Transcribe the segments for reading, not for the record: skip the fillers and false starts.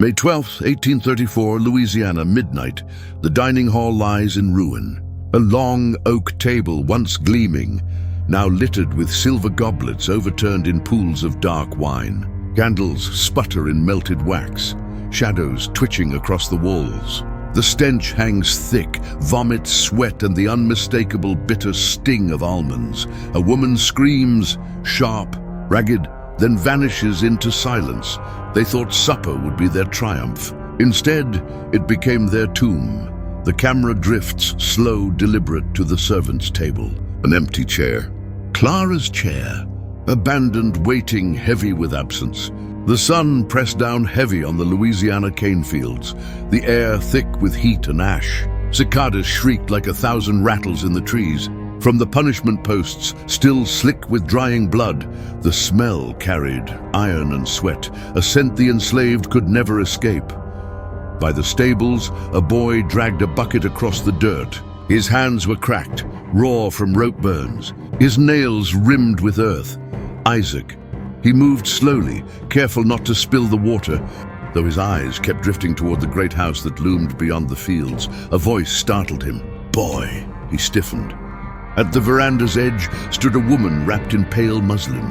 May 12th, 1834, Louisiana, midnight. The dining hall lies in ruin. A long oak table, once gleaming, now littered with silver goblets overturned in pools of dark wine. Candles sputter in melted wax, shadows twitching across the walls. The stench hangs thick, vomit, sweat, and the unmistakable bitter sting of almonds. A woman screams, sharp, ragged, then vanishes into silence. They thought supper would be their triumph. Instead, it became their tomb. The camera drifts, slow, deliberate, to the servants' table. An empty chair. Clara's chair. Abandoned, waiting, heavy with absence. The sun pressed down heavy on the Louisiana cane fields, the air thick with heat and ash. Cicadas shrieked like 1,000 rattles in the trees. From the punishment posts, still slick with drying blood, the smell carried iron and sweat, a scent the enslaved could never escape. By the stables, a boy dragged a bucket across the dirt. His hands were cracked, raw from rope burns, his nails rimmed with earth. Isaac. He moved slowly, careful not to spill the water, though his eyes kept drifting toward the great house that loomed beyond the fields. A voice startled him. Boy! He stiffened. At the veranda's edge stood a woman wrapped in pale muslin,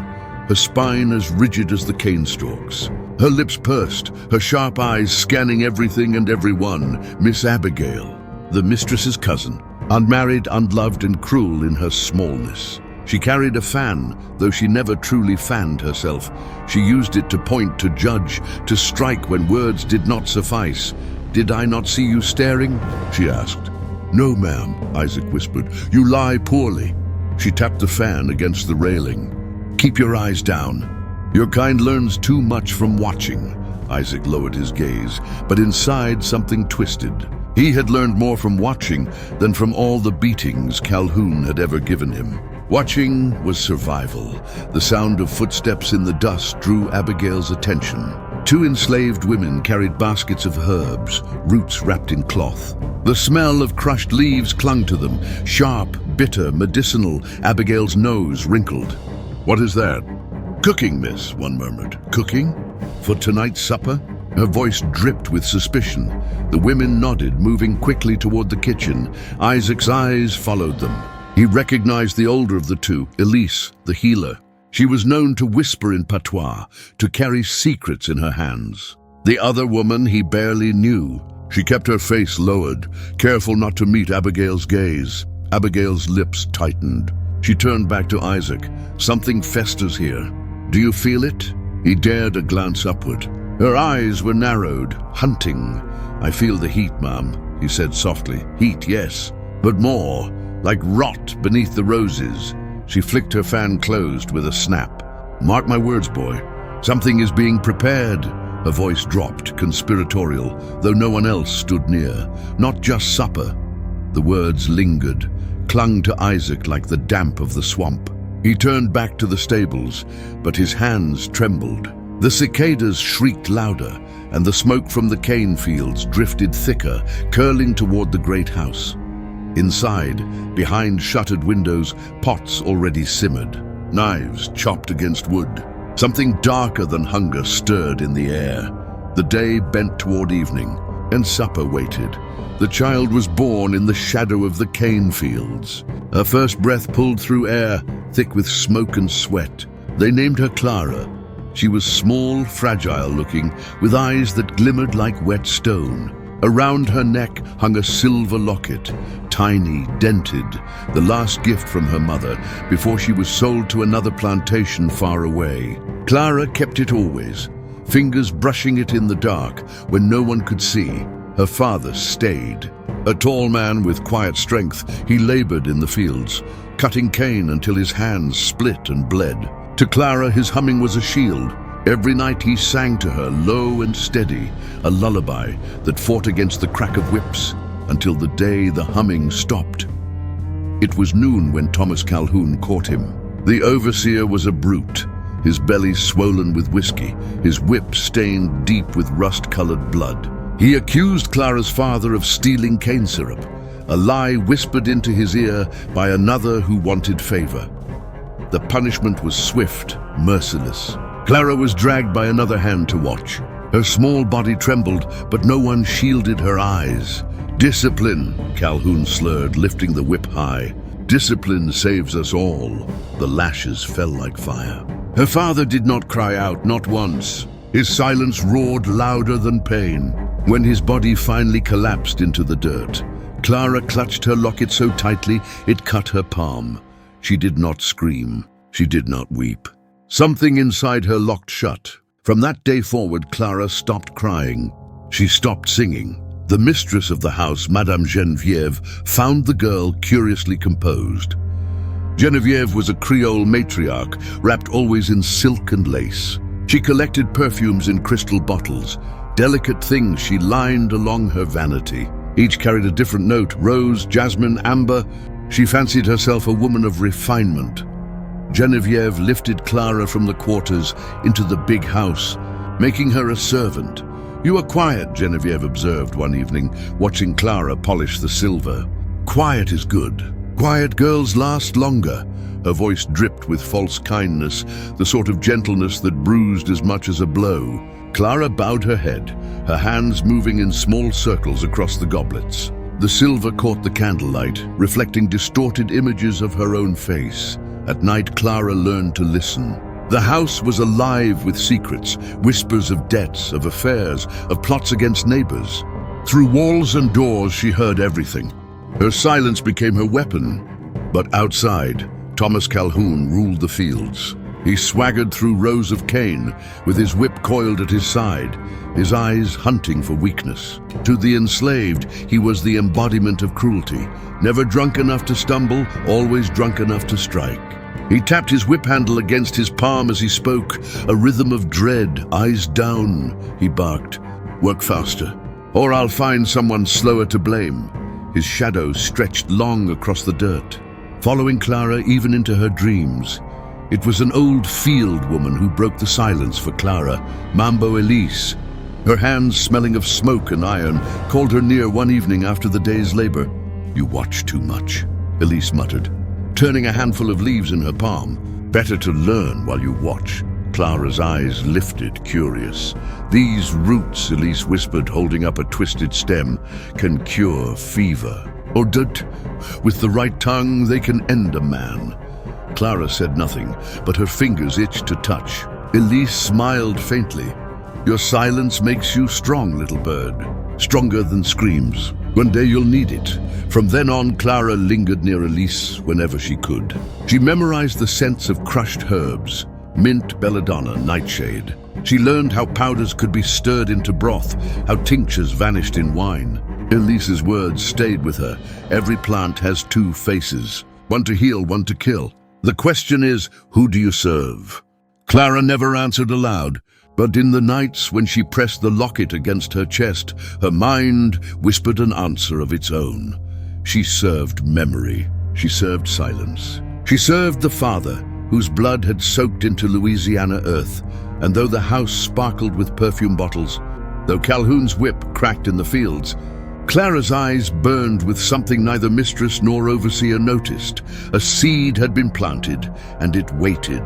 her spine as rigid as the cane stalks. Her lips pursed, her sharp eyes scanning everything and everyone. Miss Abigail, the mistress's cousin, unmarried, unloved, and cruel in her smallness. She carried a fan, though she never truly fanned herself. She used it to point, to judge, to strike when words did not suffice. "Did I not see you staring?" she asked. "No, ma'am," Isaac whispered. "You lie poorly." She tapped the fan against the railing. "Keep your eyes down. Your kind learns too much from watching." Isaac lowered his gaze, but inside something twisted. He had learned more from watching than from all the beatings Calhoun had ever given him. Watching was survival. The sound of footsteps in the dust drew Abigail's attention. Two enslaved women carried baskets of herbs, roots wrapped in cloth. The smell of crushed leaves clung to them, sharp, bitter, medicinal. Abigail's nose wrinkled. "What is that?" "Cooking, miss," one murmured. "Cooking? For tonight's supper?" Her voice dripped with suspicion. The women nodded, moving quickly toward the kitchen. Isaac's eyes followed them. He recognized the older of the two, Elise, the healer. She was known to whisper in patois, to carry secrets in her hands. The other woman he barely knew. She kept her face lowered, careful not to meet Abigail's gaze. Abigail's lips tightened. She turned back to Isaac. "Something festers here. Do you feel it?" He dared a glance upward. Her eyes were narrowed, hunting. "I feel the heat, ma'am," he said softly. "Heat, yes, but more, like rot beneath the roses." She flicked her fan closed with a snap. "Mark my words, boy. Something is being prepared." Her voice dropped, conspiratorial, though no one else stood near. Not just supper. The words lingered, clung to Isaac like the damp of the swamp. He turned back to the stables, but his hands trembled. The cicadas shrieked louder, and the smoke from the cane fields drifted thicker, curling toward the great house. Inside, behind shuttered windows, pots already simmered, knives chopped against wood. Something darker than hunger stirred in the air. The day bent toward evening, and supper waited. The child was born in the shadow of the cane fields. Her first breath pulled through air, thick with smoke and sweat. They named her Clara. She was small, fragile-looking, with eyes that glimmered like wet stone. Around her neck hung a silver locket, tiny, dented, the last gift from her mother before she was sold to another plantation far away. Clara kept it always, fingers brushing it in the dark when no one could see. Her father stayed. A tall man with quiet strength, he labored in the fields, cutting cane until his hands split and bled. To Clara, his humming was a shield. Every night he sang to her, low and steady, a lullaby that fought against the crack of whips until the day the humming stopped. It was noon when Thomas Calhoun caught him. The overseer was a brute, his belly swollen with whiskey, his whip stained deep with rust-colored blood. He accused Clara's father of stealing cane syrup, a lie whispered into his ear by another who wanted favor. The punishment was swift, merciless. Clara was dragged by another hand to watch. Her small body trembled, but no one shielded her eyes. "Discipline," Calhoun slurred, lifting the whip high. "Discipline saves us all." The lashes fell like fire. Her father did not cry out, not once. His silence roared louder than pain. When his body finally collapsed into the dirt, Clara clutched her locket so tightly it cut her palm. She did not scream. She did not weep. Something inside her locked shut. From that day forward, Clara stopped crying. She stopped singing. The mistress of the house, Madame Geneviève, found the girl curiously composed. Geneviève was a Creole matriarch, wrapped always in silk and lace. She collected perfumes in crystal bottles, delicate things she lined along her vanity. Each carried a different note: rose, jasmine, amber. She fancied herself a woman of refinement. Geneviève lifted Clara from the quarters into the big house, making her a servant. "You are quiet," Geneviève observed one evening, watching Clara polish the silver. "Quiet is good. Quiet girls last longer." Her voice dripped with false kindness, the sort of gentleness that bruised as much as a blow. Clara bowed her head, her hands moving in small circles across the goblets. The silver caught the candlelight, reflecting distorted images of her own face. At night, Clara learned to listen. The house was alive with secrets, whispers of debts, of affairs, of plots against neighbors. Through walls and doors, she heard everything. Her silence became her weapon. But outside, Thomas Calhoun ruled the fields. He swaggered through rows of cane, with his whip coiled at his side, his eyes hunting for weakness. To the enslaved, he was the embodiment of cruelty. Never drunk enough to stumble, always drunk enough to strike. He tapped his whip handle against his palm as he spoke, a rhythm of dread. "Eyes down," he barked. "Work faster, or I'll find someone slower to blame." His shadow stretched long across the dirt, following Clara even into her dreams. It was an old field woman who broke the silence for Clara, Mambo Elise. Her hands, smelling of smoke and iron, called her near one evening after the day's labor. "You watch too much," Elise muttered, turning a handful of leaves in her palm. "Better to learn while you watch." Clara's eyes lifted, curious. "These roots," Elise whispered, holding up a twisted stem, "can cure fever. Or with the right tongue, they can end a man." Clara said nothing, but her fingers itched to touch. Elise smiled faintly. "Your silence makes you strong, little bird. Stronger than screams. One day you'll need it." From then on, Clara lingered near Elise whenever she could. She memorized the scents of crushed herbs, mint, belladonna, nightshade. She learned how powders could be stirred into broth, how tinctures vanished in wine. Elise's words stayed with her. Every plant has two faces, one to heal, one to kill. The question is, who do you serve? Clara never answered aloud, but in the nights when she pressed the locket against her chest, her mind whispered an answer of its own. She served memory. She served silence. She served the father, whose blood had soaked into Louisiana earth, and though the house sparkled with perfume bottles, though Calhoun's whip cracked in the fields, Clara's eyes burned with something neither mistress nor overseer noticed. A seed had been planted, and it waited.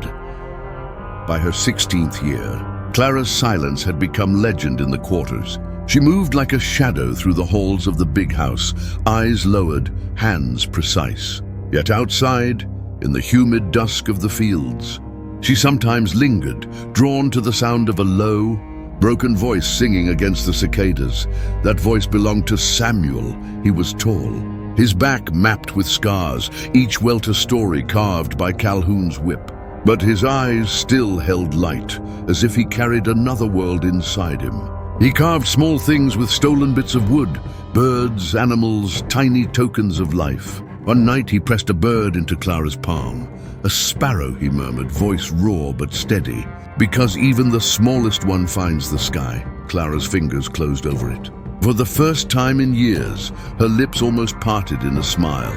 By her 16th year, Clara's silence had become legend in the quarters. She moved like a shadow through the halls of the big house, eyes lowered, hands precise. Yet outside, in the humid dusk of the fields, she sometimes lingered, drawn to the sound of a low, broken voice singing against the cicadas. That voice belonged to Samuel. He was tall, his back mapped with scars, each welt a story carved by Calhoun's whip. But his eyes still held light, as if he carried another world inside him. He carved small things with stolen bits of wood, birds, animals, tiny tokens of life. One night he pressed a bird into Clara's palm. "A sparrow," he murmured, voice raw but steady. "Because even the smallest one finds the sky." Clara's fingers closed over it. For the first time in years, her lips almost parted in a smile.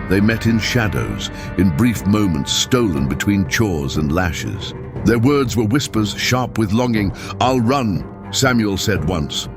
They met in shadows, in brief moments stolen between chores and lashes. Their words were whispers, sharp with longing. "I'll run," Samuel said once.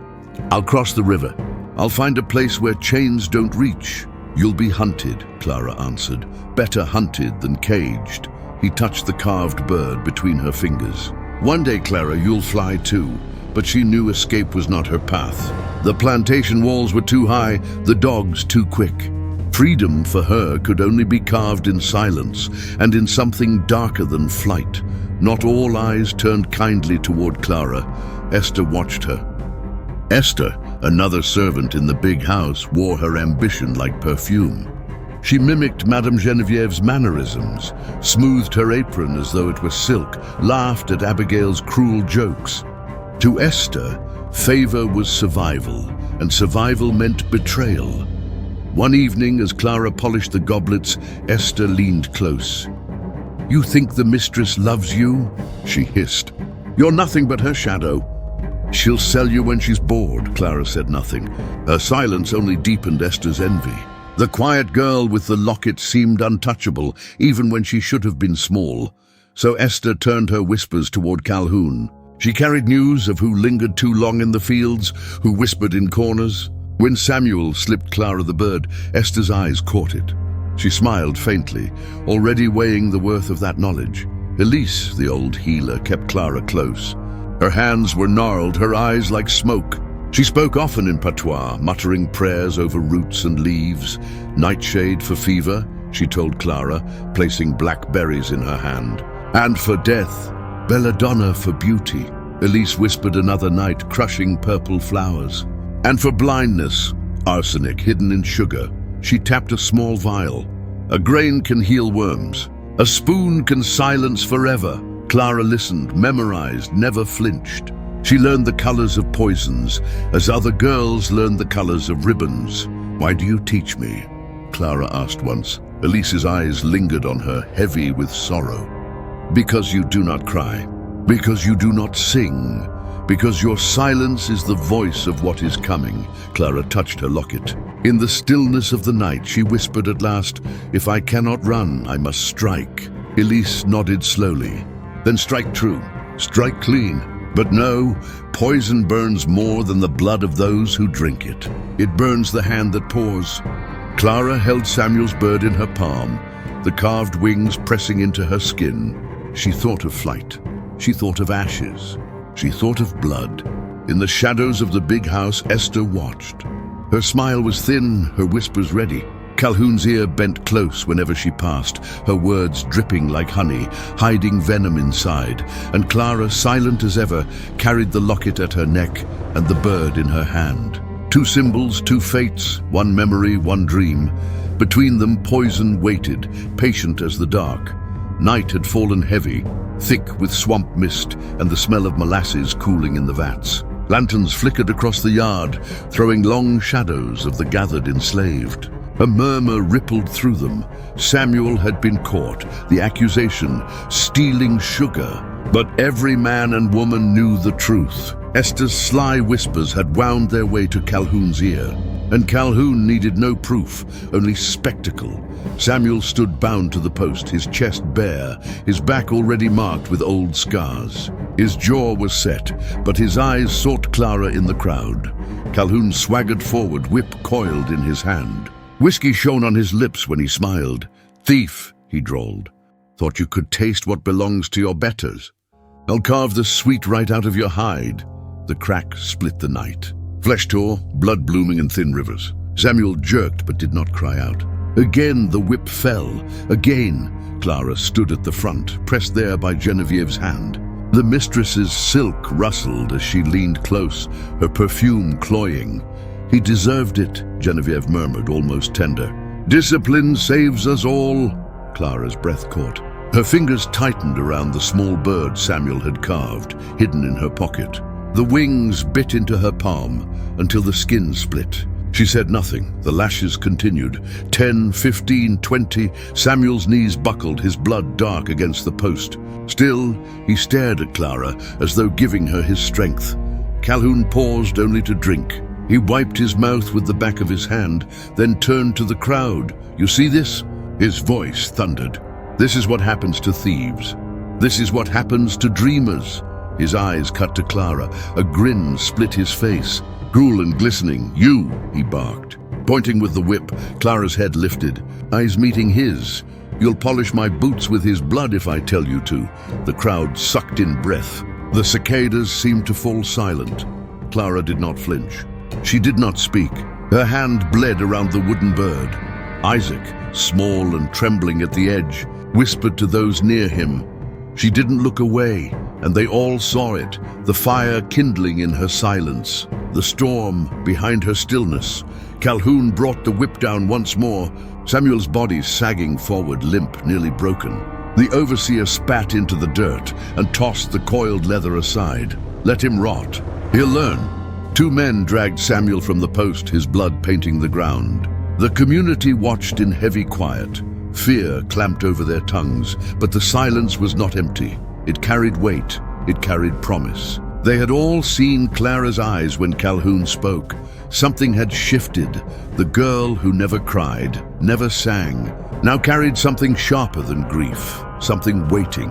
"I'll cross the river. I'll find a place where chains don't reach." "You'll be hunted," Clara answered. "Better hunted than caged." He touched the carved bird between her fingers. "One day, Clara, you'll fly too. but she knew escape was not her path. The plantation walls were too high, the dogs too quick. Freedom for her could only be carved in silence and in something darker than flight. Not all eyes turned kindly toward Clara. Esther watched her. Esther, another servant in the big house, wore her ambition like perfume. She mimicked Madame Genevieve's mannerisms, smoothed her apron as though it were silk, laughed at Abigail's cruel jokes. To Esther, favor was survival, and survival meant betrayal. One evening, as Clara polished the goblets, Esther leaned close. "You think the mistress loves you?" she hissed. "You're nothing but her shadow." "She'll sell you when she's bored," Clara said nothing. Her silence only deepened Esther's envy. The quiet girl with the locket seemed untouchable, even when she should have been small. So Esther turned her whispers toward Calhoun. She carried news of who lingered too long in the fields, who whispered in corners. When Samuel slipped Clara the bird, Esther's eyes caught it. She smiled faintly, already weighing the worth of that knowledge. Elise, the old healer, kept Clara close. Her hands were gnarled, her eyes like smoke. She spoke often in patois, muttering prayers over roots and leaves. "Nightshade for fever," she told Clara, placing black berries in her hand. "And for death, belladonna for beauty," Elise whispered another night, crushing purple flowers. "And for blindness, arsenic hidden in sugar." She tapped a small vial. "A grain can heal worms. A spoon can silence forever." Clara listened, memorized, never flinched. She learned the colors of poisons, as other girls learned the colors of ribbons. "Why do you teach me?" Clara asked once. Elise's eyes lingered on her, heavy with sorrow. "Because you do not cry. Because you do not sing. Because your silence is the voice of what is coming." Clara touched her locket. In the stillness of the night, she whispered at last, "If I cannot run, I must strike." Elise nodded slowly. "Then strike true. Strike clean. But no, poison burns more than the blood of those who drink it. It burns the hand that pours." Clara held Samuel's bird in her palm, the carved wings pressing into her skin. She thought of flight. She thought of ashes. She thought of blood. In the shadows of the big house, Esther watched. Her smile was thin, her whispers ready. Calhoun's ear bent close whenever she passed, her words dripping like honey, hiding venom inside, and Clara, silent as ever, carried the locket at her neck and the bird in her hand. Two symbols, two fates, one memory, one dream. Between them, poison waited, patient as the dark. Night had fallen heavy, thick with swamp mist and the smell of molasses cooling in the vats. Lanterns flickered across the yard, throwing long shadows of the gathered enslaved. A murmur rippled through them. Samuel had been caught, the accusation, stealing sugar. But every man and woman knew the truth. Esther's sly whispers had wound their way to Calhoun's ear. And Calhoun needed no proof, only spectacle. Samuel stood bound to the post, his chest bare, his back already marked with old scars. His jaw was set, but his eyes sought Clara in the crowd. Calhoun swaggered forward, whip coiled in his hand. Whiskey shone on his lips when he smiled. "Thief," he drawled. "Thought you could taste what belongs to your betters. I'll carve the sweet right out of your hide." The crack split the night. Flesh tore, blood blooming in thin rivers. Samuel jerked but did not cry out. Again the whip fell. Again Clara stood at the front, pressed there by Genevieve's hand. The mistress's silk rustled as she leaned close, her perfume cloying. "He deserved it," Genevieve murmured, almost tender. "Discipline saves us all." Clara's breath caught. Her fingers tightened around the small bird Samuel had carved, hidden in her pocket. The wings bit into her palm until the skin split. She said nothing. The lashes continued. 10, 15, 20. Samuel's knees buckled, his blood dark against the post. Still, he stared at Clara as though giving her his strength. Calhoun paused only to drink. He wiped his mouth with the back of his hand, then turned to the crowd. "You see this?" His voice thundered. "This is what happens to thieves. This is what happens to dreamers." His eyes cut to Clara. A grin split his face. Cruel and glistening. "You," he barked. Pointing with the whip, Clara's head lifted, eyes meeting his. "You'll polish my boots with his blood if I tell you to." The crowd sucked in breath. The cicadas seemed to fall silent. Clara did not flinch. She did not speak. Her hand bled around the wooden bird. Isaac, small and trembling at the edge, whispered to those near him. She didn't look away, and they all saw it, the fire kindling in her silence, the storm behind her stillness. Calhoun brought the whip down once more, Samuel's body sagging forward, limp, nearly broken. The overseer spat into the dirt and tossed the coiled leather aside. Let him rot. He'll learn. 2 men dragged Samuel from the post, his blood painting the ground. The community watched in heavy quiet. Fear clamped over their tongues, but the silence was not empty. It carried weight. It carried promise. They had all seen Clara's eyes when Calhoun spoke. Something had shifted. The girl who never cried, never sang, now carried something sharper than grief, something waiting.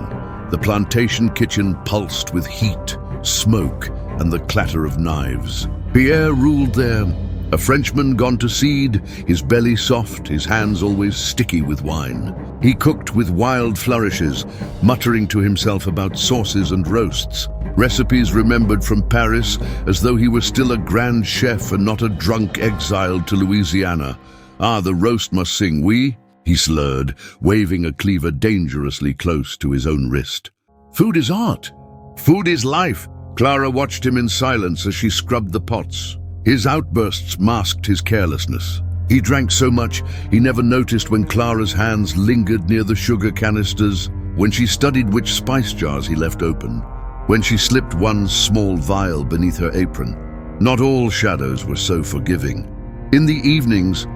The plantation kitchen pulsed with heat, smoke, and the clatter of knives. Pierre ruled there, a Frenchman gone to seed, his belly soft, his hands always sticky with wine. He cooked with wild flourishes, muttering to himself about sauces and roasts, recipes remembered from Paris as though he were still a grand chef and not a drunk exiled to Louisiana. Ah, the roast must sing, oui, he slurred, waving a cleaver dangerously close to his own wrist. Food is art. Food is life. Clara watched him in silence as she scrubbed the pots. His outbursts masked his carelessness. He drank so much he never noticed when Clara's hands lingered near the sugar canisters, when she studied which spice jars he left open, when she slipped one small vial beneath her apron. Not all shadows were so forgiving. In the evenings,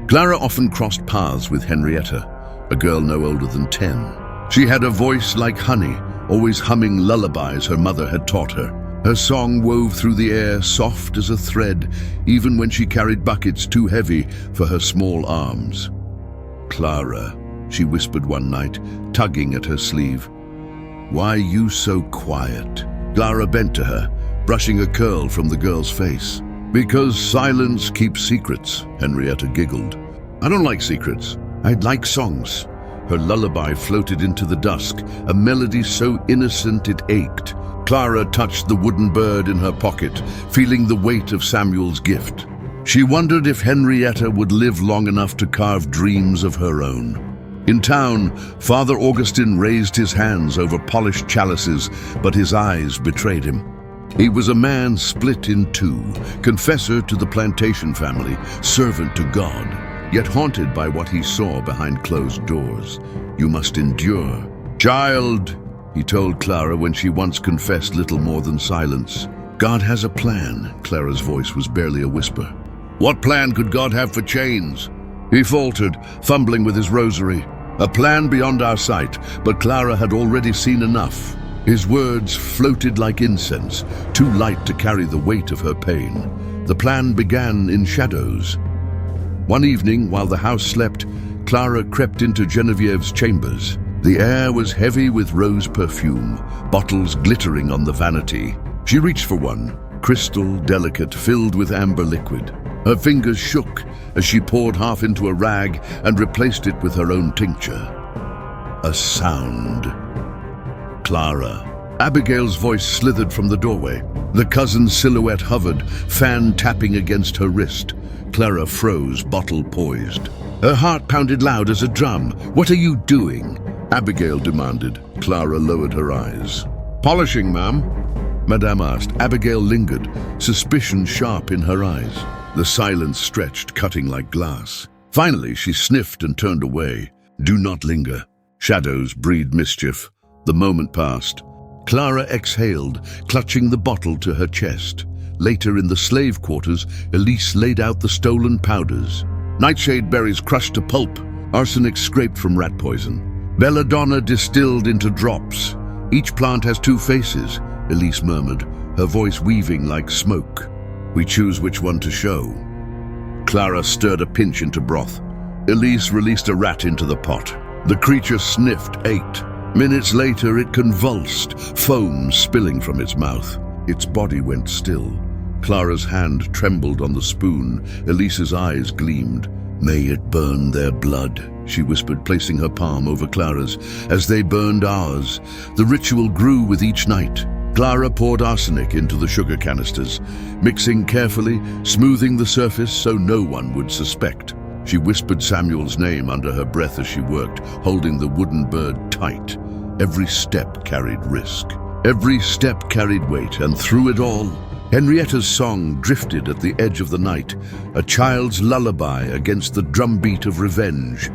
Clara often crossed paths with Henrietta, a girl no older than 10. She had a voice like honey, always humming lullabies her mother had taught her. Her song wove through the air, soft as a thread, even when she carried buckets too heavy for her small arms. Clara, she whispered one night, tugging at her sleeve. Why you so quiet? Clara bent to her, brushing a curl from the girl's face. Because silence keeps secrets, Henrietta giggled. I don't like secrets. I'd like songs. Her lullaby floated into the dusk, a melody so innocent it ached. Clara touched the wooden bird in her pocket, feeling the weight of Samuel's gift. She wondered if Henrietta would live long enough to carve dreams of her own. In town, Father Augustin raised his hands over polished chalices, but his eyes betrayed him. He was a man split in two, confessor to the Plantation family, servant to God, yet haunted by what he saw behind closed doors. You must endure. Child, he told Clara when she once confessed little more than silence. God has a plan. Clara's voice was barely a whisper. What plan could God have for chains? He faltered, fumbling with his rosary. A plan beyond our sight, but Clara had already seen enough. His words floated like incense, too light to carry the weight of her pain. The plan began in shadows. One evening, while the house slept, Clara crept into Genevieve's chambers. The air was heavy with rose perfume, bottles glittering on the vanity. She reached for one, crystal, delicate, filled with amber liquid. Her fingers shook as she poured half into a rag and replaced it with her own tincture. A sound. Clara. Abigail's voice slithered from the doorway. The cousin's silhouette hovered, fan tapping against her wrist. Clara froze, bottle poised. Her heart pounded loud as a drum. What are you doing? Abigail demanded. Clara lowered her eyes. Polishing, ma'am. Madame asked. Abigail lingered, suspicion sharp in her eyes. The silence stretched, cutting like glass. Finally, she sniffed and turned away. Do not linger. Shadows breed mischief. The moment passed. Clara exhaled, clutching the bottle to her chest. Later, in the slave quarters, Elise laid out the stolen powders. Nightshade berries crushed to pulp, arsenic scraped from rat poison. Belladonna distilled into drops. Each plant has two faces, Elise murmured, her voice weaving like smoke. We choose which one to show. Clara stirred a pinch into broth. Elise released a rat into the pot. The creature sniffed, ate. Minutes later, it convulsed, foam spilling from its mouth. Its body went still. Clara's hand trembled on the spoon. Elise's eyes gleamed. May it burn their blood, she whispered, placing her palm over Clara's. As they burned ours, the ritual grew with each night. Clara poured arsenic into the sugar canisters, mixing carefully, smoothing the surface so no one would suspect. She whispered Samuel's name under her breath as she worked, holding the wooden bird tight. Every step carried risk. Every step carried weight, and through it all, Henrietta's song drifted at the edge of the night, a child's lullaby against the drumbeat of revenge.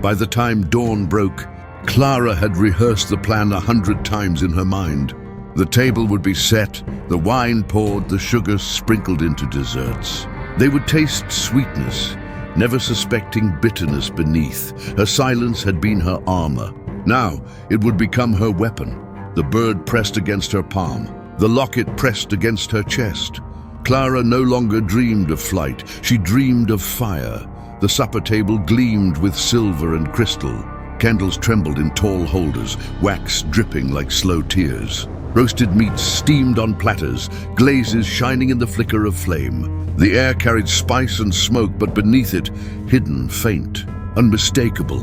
By the time dawn broke, Clara had rehearsed the plan 100 times in her mind. The table would be set, the wine poured, the sugar sprinkled into desserts. They would taste sweetness, never suspecting bitterness beneath. Her silence had been her armor. Now it would become her weapon. The bird pressed against her palm, the locket pressed against her chest. Clara no longer dreamed of flight, she dreamed of fire. The supper table gleamed with silver and crystal. Candles trembled in tall holders, wax dripping like slow tears. Roasted meats steamed on platters, glazes shining in the flicker of flame. The air carried spice and smoke, but beneath it, hidden, faint, unmistakable,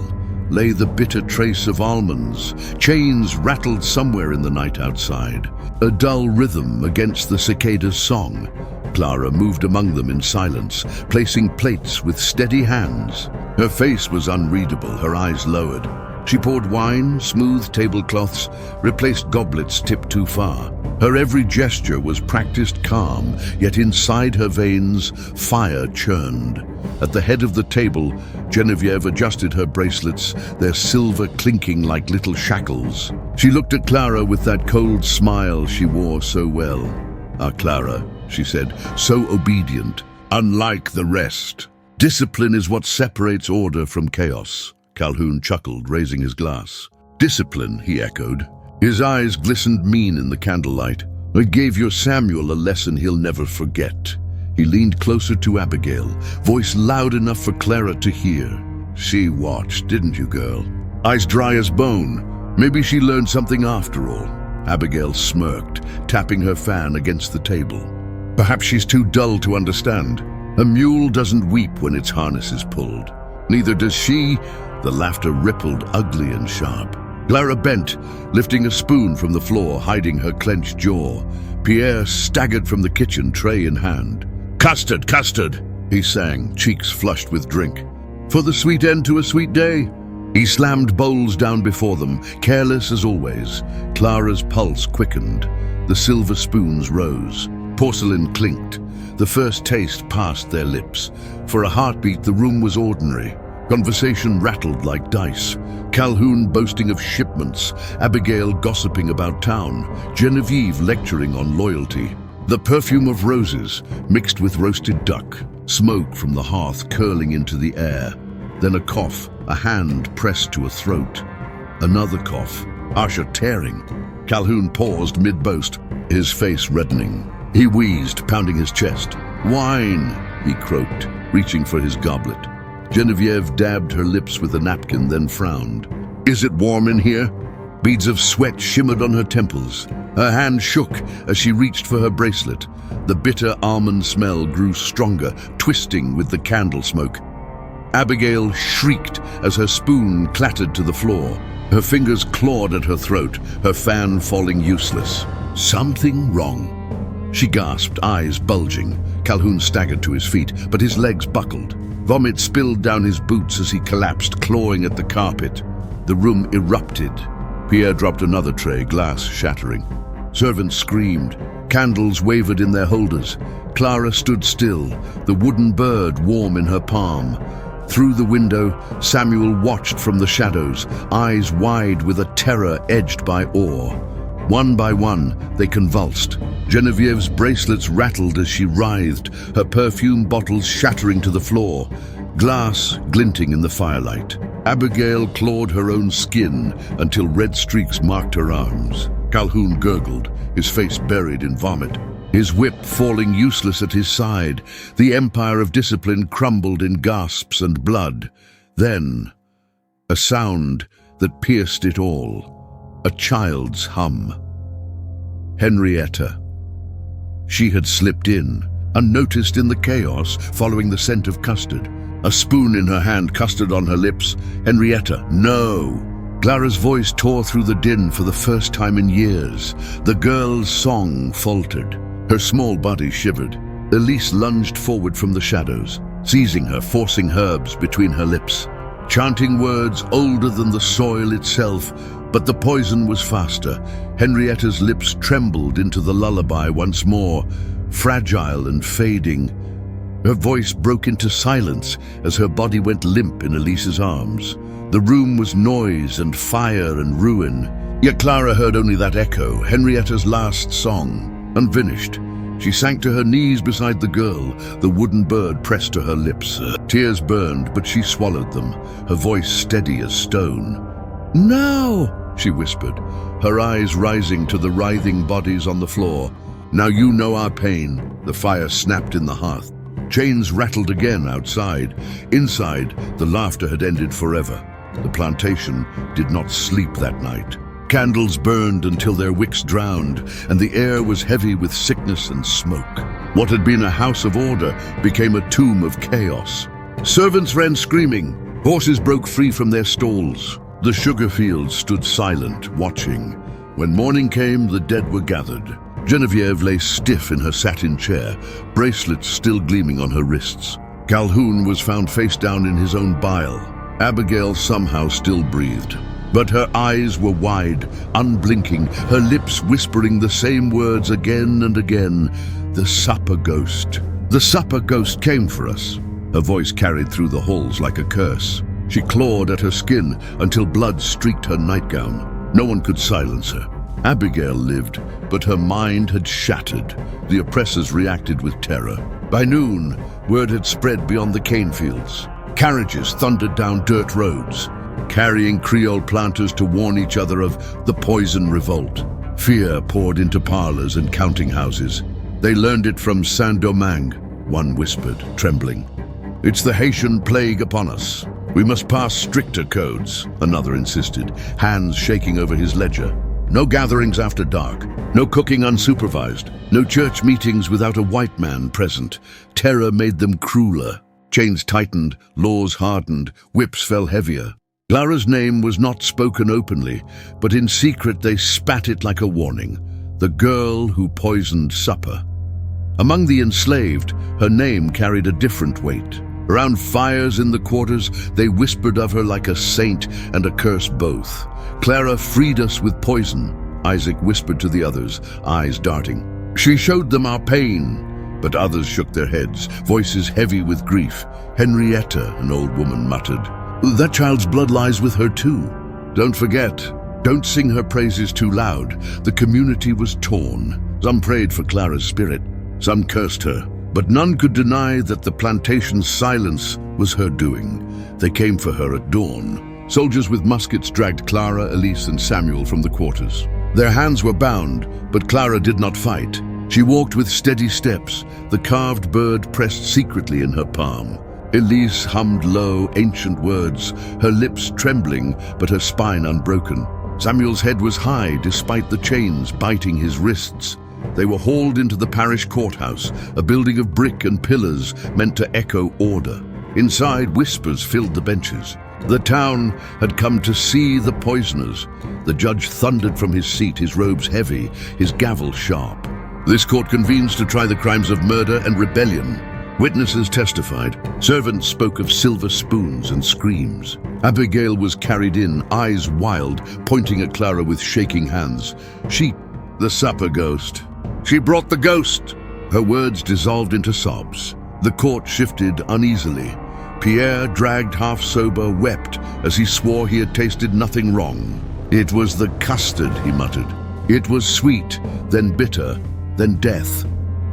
lay the bitter trace of almonds. Chains rattled somewhere in the night outside, a dull rhythm against the cicada's song. Clara moved among them in silence, placing plates with steady hands. Her face was unreadable, her eyes lowered. She poured wine, smoothed tablecloths, replaced goblets tipped too far. Her every gesture was practiced calm, yet inside her veins, fire churned. At the head of the table, Genevieve adjusted her bracelets, their silver clinking like little shackles. She looked at Clara with that cold smile she wore so well. "Ah, Clara," she said, "so obedient, unlike the rest. Discipline is what separates order from chaos." Calhoun chuckled, raising his glass. "Discipline," he echoed. His eyes glistened mean in the candlelight. "I gave your Samuel a lesson he'll never forget." He leaned closer to Abigail, voice loud enough for Clara to hear. "She watched, didn't you, girl? Eyes dry as bone. Maybe she learned something after all." Abigail smirked, tapping her fan against the table. "Perhaps she's too dull to understand. A mule doesn't weep when its harness is pulled. Neither does she." The laughter rippled, ugly and sharp. Clara bent, lifting a spoon from the floor, hiding her clenched jaw. Pierre staggered from the kitchen, tray in hand. "Custard, custard," he sang, cheeks flushed with drink. "For the sweet end to a sweet day." He slammed bowls down before them, careless as always. Clara's pulse quickened. The silver spoons rose. Porcelain clinked. The first taste passed their lips. For a heartbeat, the room was ordinary. Conversation rattled like dice. Calhoun boasting of shipments, Abigail gossiping about town, Genevieve lecturing on loyalty. The perfume of roses mixed with roasted duck, smoke from the hearth curling into the air. Then a cough, a hand pressed to a throat. Another cough, harsher tearing. Calhoun paused mid-boast, his face reddening. He wheezed, pounding his chest. "Wine," he croaked, reaching for his goblet. Genevieve dabbed her lips with a napkin, then frowned. "Is it warm in here?" Beads of sweat shimmered on her temples. Her hand shook as she reached for her bracelet. The bitter almond smell grew stronger, twisting with the candle smoke. Abigail shrieked as her spoon clattered to the floor. Her fingers clawed at her throat, her fan falling useless. "Something wrong," she gasped, eyes bulging. Calhoun staggered to his feet, but his legs buckled. Vomit spilled down his boots as he collapsed, clawing at the carpet. The room erupted. Pierre dropped another tray, glass shattering. Servants screamed. Candles wavered in their holders. Clara stood still, the wooden bird warm in her palm. Through the window, Samuel watched from the shadows, eyes wide with a terror edged by awe. One by one, they convulsed. Genevieve's bracelets rattled as she writhed, her perfume bottles shattering to the floor, glass glinting in the firelight. Abigail clawed her own skin until red streaks marked her arms. Calhoun gurgled, his face buried in vomit. His whip falling useless at his side, the empire of discipline crumbled in gasps and blood. Then, a sound that pierced it all. A child's hum. Henrietta. She had slipped in, unnoticed in the chaos, following the scent of custard. A spoon in her hand, custard on her lips. "Henrietta, no!" Clara's voice tore through the din for the first time in years. The girl's song faltered. Her small body shivered. Elise lunged forward from the shadows, seizing her, forcing herbs between her lips, chanting words older than the soil itself. But the poison was faster. Henrietta's lips trembled into the lullaby once more, fragile and fading. Her voice broke into silence as her body went limp in Elise's arms. The room was noise and fire and ruin. Yet Clara heard only that echo, Henrietta's last song, unfinished. She sank to her knees beside the girl, the wooden bird pressed to her lips. Tears burned, but she swallowed them, her voice steady as stone. "Now," she whispered, her eyes rising to the writhing bodies on the floor. "Now you know our pain." The fire snapped in the hearth. Chains rattled again outside. Inside, the laughter had ended forever. The plantation did not sleep that night. Candles burned until their wicks drowned, and the air was heavy with sickness and smoke. What had been a house of order became a tomb of chaos. Servants ran screaming. Horses broke free from their stalls. The sugar fields stood silent, watching. When morning came, the dead were gathered. Genevieve lay stiff in her satin chair, bracelets still gleaming on her wrists. Calhoun was found face down in his own bile. Abigail somehow still breathed. But her eyes were wide, unblinking, her lips whispering the same words again and again. The supper ghost. The supper ghost came for us. Her voice carried through the halls like a curse. She clawed at her skin until blood streaked her nightgown. No one could silence her. Abigail lived, but her mind had shattered. The oppressors reacted with terror. By noon, word had spread beyond the cane fields. Carriages thundered down dirt roads, carrying Creole planters to warn each other of the poison revolt. Fear poured into parlors and counting houses. They learned it from Saint-Domingue, one whispered, trembling. "It's the Haitian plague upon us. We must pass stricter codes," another insisted, hands shaking over his ledger. No gatherings after dark, no cooking unsupervised, no church meetings without a white man present. Terror made them crueler. Chains tightened, laws hardened, whips fell heavier. Clara's name was not spoken openly, but in secret they spat it like a warning. The girl who poisoned supper. Among the enslaved, her name carried a different weight. Around fires in the quarters, they whispered of her like a saint and a curse both. "Clara freed us with poison," Isaac whispered to the others, eyes darting. "She showed them our pain." But others shook their heads, voices heavy with grief. "Henrietta," an old woman muttered. "That child's blood lies with her too. Don't forget. Don't sing her praises too loud." The community was torn. Some prayed for Clara's spirit. Some cursed her. But none could deny that the plantation's silence was her doing. They came for her at dawn. Soldiers with muskets dragged Clara, Elise, and Samuel from the quarters. Their hands were bound, but Clara did not fight. She walked with steady steps, the carved bird pressed secretly in her palm. Elise hummed low, ancient words, her lips trembling, but her spine unbroken. Samuel's head was high despite the chains biting his wrists. They were hauled into the parish courthouse, a building of brick and pillars meant to echo order. Inside, whispers filled the benches. The town had come to see the poisoners. The judge thundered from his seat, his robes heavy, his gavel sharp. "This court convenes to try the crimes of murder and rebellion." Witnesses testified. Servants spoke of silver spoons and screams. Abigail was carried in, eyes wild, pointing at Clara with shaking hands. "She, the supper ghost. She brought the ghost." Her words dissolved into sobs. The court shifted uneasily. Pierre, dragged half-sober, wept as he swore he had tasted nothing wrong. "It was the custard," he muttered. "It was sweet, then bitter, then death."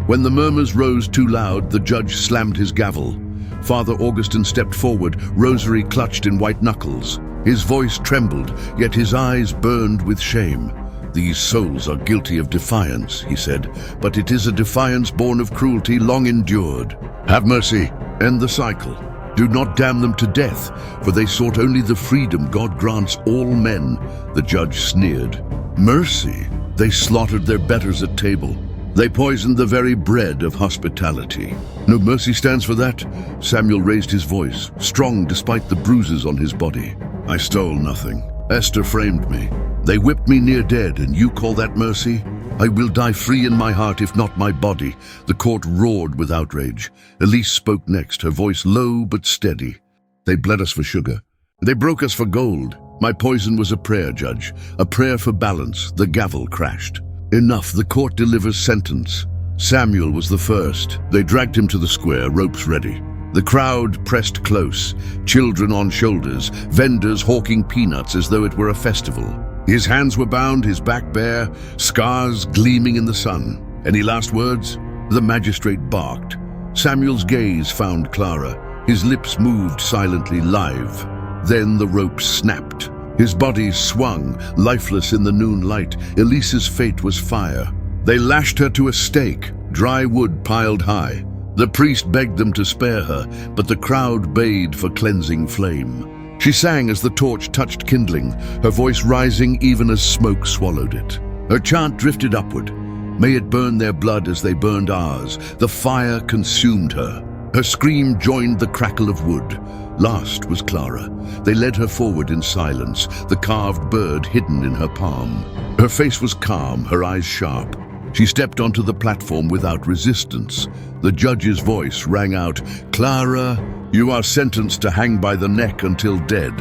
When the murmurs rose too loud, the judge slammed his gavel. Father Augustin stepped forward, rosary clutched in white knuckles. His voice trembled, yet his eyes burned with shame. "These souls are guilty of defiance," he said, "but it is a defiance born of cruelty long endured. Have mercy, end the cycle. Do not damn them to death, for they sought only the freedom God grants all men." The judge sneered. "Mercy? They slaughtered their betters at table. They poisoned the very bread of hospitality. No mercy stands for that." Samuel raised his voice, strong despite the bruises on his body. "I stole nothing. Esther framed me. They whipped me near dead, and you call that mercy? I will die free in my heart, if not my body. The court roared with outrage. Elise spoke next, her voice low but steady. They bled us for sugar. They broke us for gold. My poison was a prayer, Judge. A prayer for balance. The gavel crashed. Enough, the court delivers sentence. Samuel was the first. They dragged him to the square, ropes ready. The crowd pressed close, children on shoulders, vendors hawking peanuts as though it were a festival. His hands were bound, his back bare, scars gleaming in the sun. Any last words? The magistrate barked. Samuel's gaze found Clara. His lips moved silently, live. Then the rope snapped. His body swung, lifeless in the noon light. Elise's fate was fire. They lashed her to a stake, dry wood piled high. The priest begged them to spare her, but the crowd bayed for cleansing flame. She sang as the torch touched kindling, her voice rising even as smoke swallowed it. Her chant drifted upward. May it burn their blood as they burned ours. The fire consumed her. Her scream joined the crackle of wood. Last was Clara. They led her forward in silence, the carved bird hidden in her palm. Her face was calm, her eyes sharp. She stepped onto the platform without resistance. The judge's voice rang out, "Clara, you are sentenced to hang by the neck until dead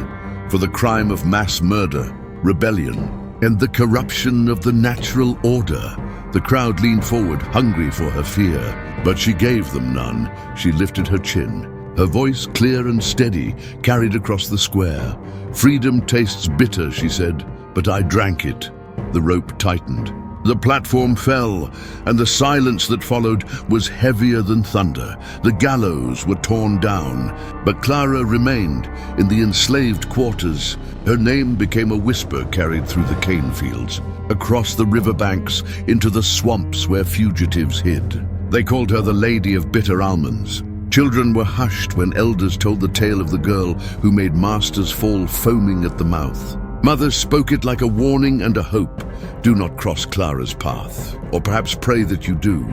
for the crime of mass murder, rebellion, and the corruption of the natural order." The crowd leaned forward, hungry for her fear, but she gave them none. She lifted her chin. Her voice, clear and steady, carried across the square. "Freedom tastes bitter," she said, "but I drank it." The rope tightened. The platform fell, and the silence that followed was heavier than thunder. The gallows were torn down, but Clara remained in the enslaved quarters. Her name became a whisper carried through the cane fields, across the riverbanks, into the swamps where fugitives hid. They called her the Lady of Bitter Almonds. Children were hushed when elders told the tale of the girl who made masters fall foaming at the mouth. Mothers spoke it like a warning and a hope. Do not cross Clara's path, or perhaps pray that you do.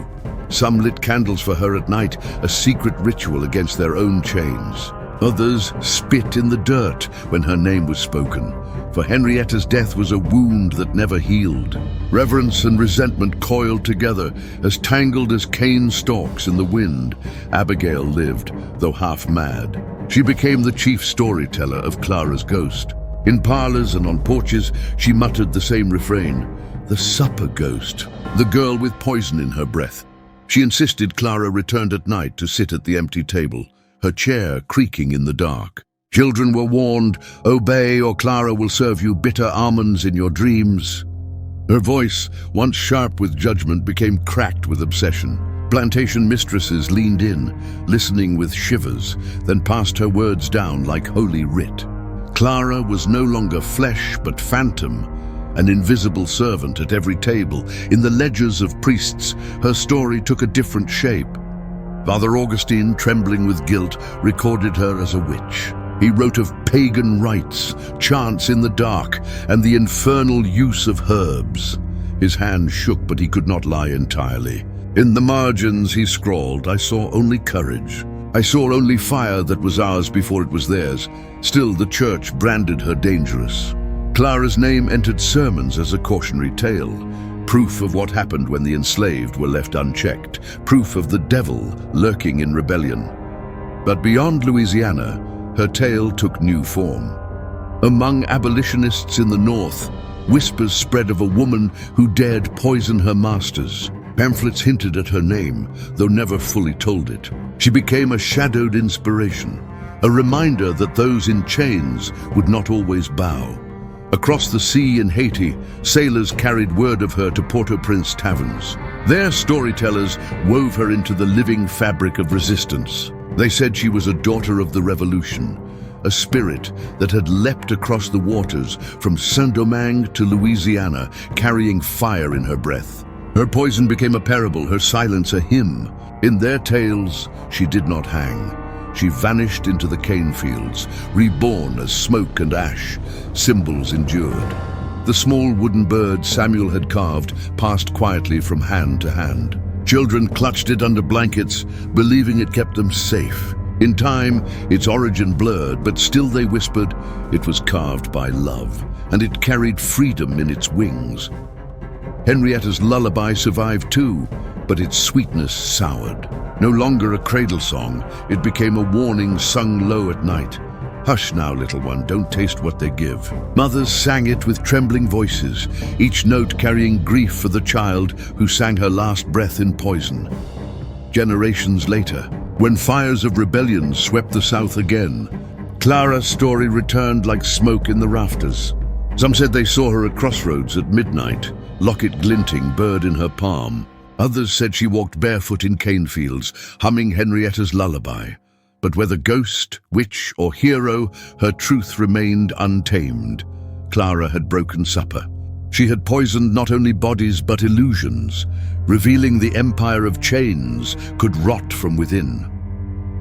Some lit candles for her at night, a secret ritual against their own chains. Others spit in the dirt when her name was spoken, for Henrietta's death was a wound that never healed. Reverence and resentment coiled together, as tangled as cane stalks in the wind. Abigail lived, though half mad. She became the chief storyteller of Clara's ghost. In parlors and on porches, she muttered the same refrain, "The supper ghost," the girl with poison in her breath. She insisted Clara returned at night to sit at the empty table, her chair creaking in the dark. Children were warned, "Obey or Clara will serve you bitter almonds in your dreams." Her voice, once sharp with judgment, became cracked with obsession. Plantation mistresses leaned in, listening with shivers, then passed her words down like holy writ. Clara was no longer flesh but phantom, an invisible servant at every table. In the ledgers of priests, her story took a different shape. Father Augustine, trembling with guilt, recorded her as a witch. He wrote of pagan rites, chants in the dark, and the infernal use of herbs. His hand shook, but he could not lie entirely. In the margins he scrawled, "I saw only courage. I saw only fire that was ours before it was theirs." Still, the church branded her dangerous. Clara's name entered sermons as a cautionary tale, proof of what happened when the enslaved were left unchecked, proof of the devil lurking in rebellion. But beyond Louisiana, her tale took new form. Among abolitionists in the North, whispers spread of a woman who dared poison her masters. Pamphlets hinted at her name, though never fully told it. She became a shadowed inspiration, a reminder that those in chains would not always bow. Across the sea in Haiti, sailors carried word of her to Port-au-Prince taverns. Their storytellers wove her into the living fabric of resistance. They said she was a daughter of the revolution, a spirit that had leapt across the waters from Saint-Domingue to Louisiana, carrying fire in her breath. Her poison became a parable, her silence a hymn. In their tales, she did not hang. She vanished into the cane fields, reborn as smoke and ash. Symbols endured. The small wooden bird Samuel had carved passed quietly from hand to hand. Children clutched it under blankets, believing it kept them safe. In time, its origin blurred, but still they whispered it was carved by love, and it carried freedom in its wings. Henrietta's lullaby survived too, but its sweetness soured. No longer a cradle song, it became a warning sung low at night. Hush now, little one, don't taste what they give. Mothers sang it with trembling voices, each note carrying grief for the child who sang her last breath in poison. Generations later, when fires of rebellion swept the South again, Clara's story returned like smoke in the rafters. Some said they saw her at crossroads at midnight, locket glinting, bird in her palm. Others said she walked barefoot in cane fields, humming Henrietta's lullaby. But whether ghost, witch, or hero, her truth remained untamed. Clara had broken supper. She had poisoned not only bodies but illusions, revealing the empire of chains could rot from within.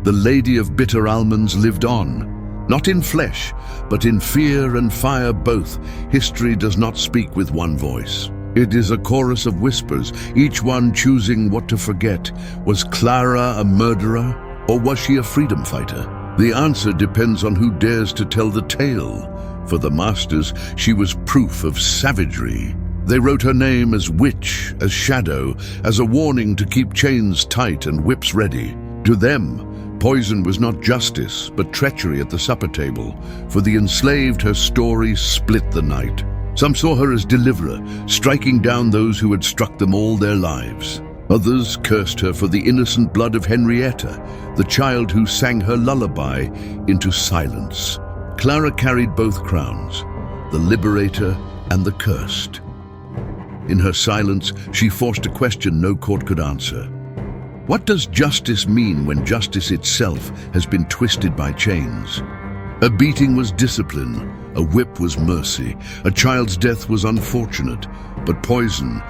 The Lady of Bitter Almonds lived on, not in flesh, but in fear and fire both. History does not speak with one voice. It is a chorus of whispers, each one choosing what to forget. Was Clara a murderer, or was she a freedom fighter? The answer depends on who dares to tell the tale. For the masters, she was proof of savagery. They wrote her name as witch, as shadow, as a warning to keep chains tight and whips ready. To them, poison was not justice, but treachery at the supper table. For the enslaved, her story split the night. Some saw her as deliverer, striking down those who had struck them all their lives. Others cursed her for the innocent blood of Henrietta, the child who sang her lullaby into silence. Clara carried both crowns, the liberator and the cursed. In her silence, she forced a question no court could answer. What does justice mean when justice itself has been twisted by chains? A beating was discipline, a whip was mercy, a child's death was unfortunate, but poison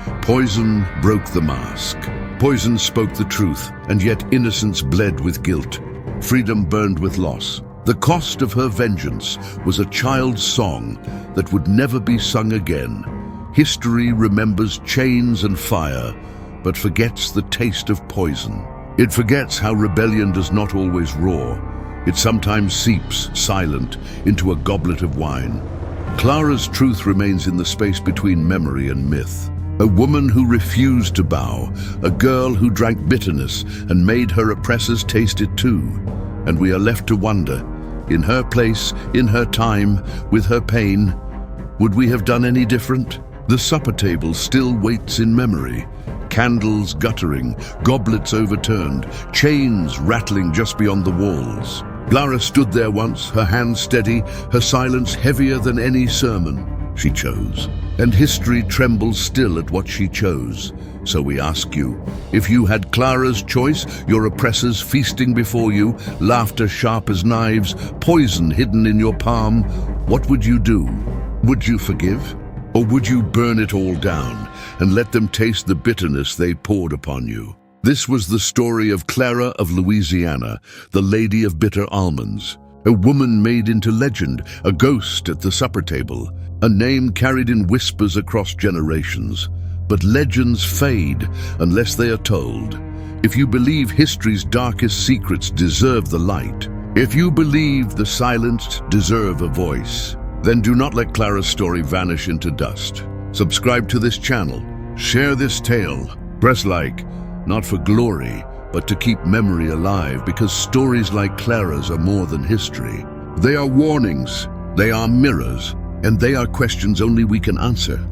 broke the mask. Poison spoke the truth, and yet innocence bled with guilt. Freedom burned with loss. The cost of her vengeance was a child's song that would never be sung again. History remembers chains and fire, but forgets the taste of poison. It forgets how rebellion does not always roar. It sometimes seeps, silent, into a goblet of wine. Clara's truth remains in the space between memory and myth. A woman who refused to bow, a girl who drank bitterness and made her oppressors taste it too. And we are left to wonder, in her place, in her time, with her pain, would we have done any different? The supper table still waits in memory. Candles guttering, goblets overturned, chains rattling just beyond the walls. Clara stood there once, her hands steady, her silence heavier than any sermon. She chose, and history trembles still at what she chose. So we ask you, if you had Clara's choice, your oppressors feasting before you, laughter sharp as knives, poison hidden in your palm, what would you do? Would you forgive? Or would you burn it all down and let them taste the bitterness they poured upon you? This was the story of Clara of Louisiana, the Lady of Bitter Almonds. A woman made into legend, a ghost at the supper table, a name carried in whispers across generations. But legends fade unless they are told. If you believe history's darkest secrets deserve the light, if you believe the silenced deserve a voice, then do not let Clara's story vanish into dust. Subscribe to this channel, share this tale, press like, not for glory, but to keep memory alive, because stories like Clara's are more than history. They are warnings, they are mirrors, and they are questions only we can answer.